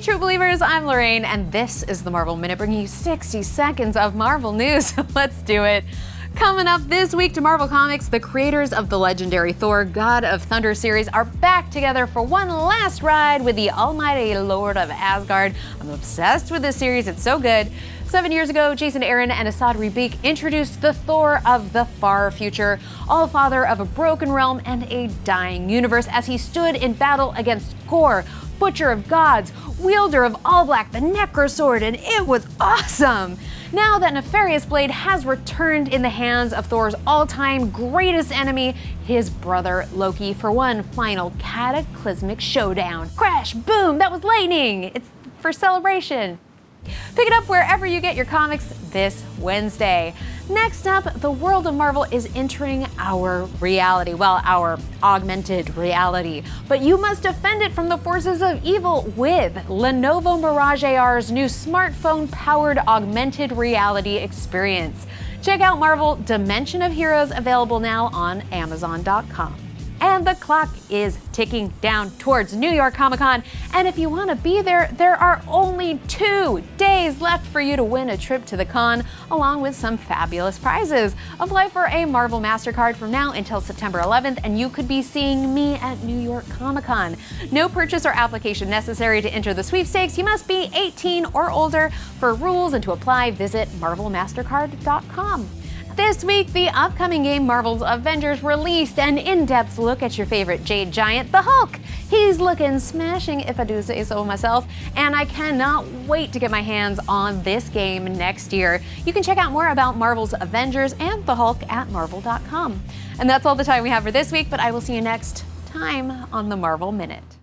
true believers, I'm Lorraine, and this is the Marvel Minute, bringing you 60 seconds of Marvel news. Let's do it. Coming up this week to Marvel Comics, the creators of the legendary Thor God of Thunder series are back together for one last ride with the almighty Lord of Asgard. I'm obsessed with this series, it's so good. 7 years ago, Jason Aaron and Asad Ribic introduced the Thor of the far future, all-father of a broken realm and a dying universe, as he stood in battle against Gorr, Butcher of Gods, wielder of All Black, the Necrosword, and it was awesome! Now that Nefarious Blade has returned in the hands of Thor's all-time greatest enemy, his brother Loki, for one final cataclysmic showdown. Crash, boom, that was lightning! It's for celebration. Pick it up wherever you get your comics this Wednesday. Next up, the world of Marvel is entering our reality. Well, our augmented reality. But you must defend it from the forces of evil with Lenovo Mirage AR's new smartphone-powered augmented reality experience. Check out Marvel Dimension of Heroes, available now on Amazon.com. And the clock is ticking down towards New York Comic Con. And if you want to be there, there are only 2 days left for you to win a trip to the con, along with some fabulous prizes. Apply for a Marvel MasterCard from now until September 11th, and you could be seeing me at New York Comic Con. No purchase or application necessary to enter the sweepstakes. You must be 18 or older. For rules and to apply, visit marvelmastercard.com. This week, the upcoming game Marvel's Avengers released an in-depth look at your favorite Jade Giant, the Hulk. He's looking smashing, if I do say so myself, and I cannot wait to get my hands on this game next year. You can check out more about Marvel's Avengers and the Hulk at marvel.com. And that's all the time we have for this week, but I will see you next time on the Marvel Minute.